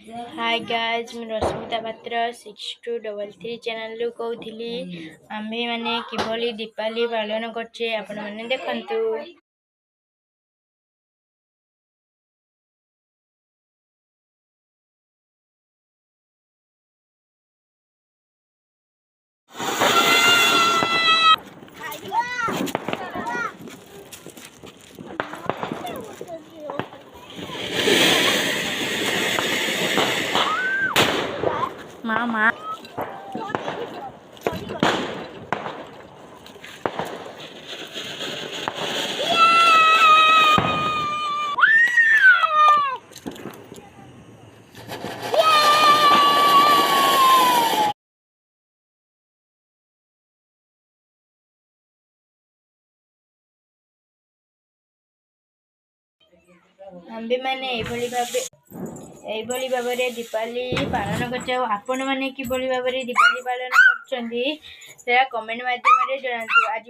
Hi guys मैं रश्मिता पात्र 6233 channel कहूली आम्भे माने किभली दीपावली पालन करछे आपण माने देखंतु। मामा आम्भे माने एभली भाबरे दीपावली पालन करछे। आपण माने किभली भाबरे दीपावली पालन करछन्ती सेरा कमेंट माध्यम रे जणांतु। आज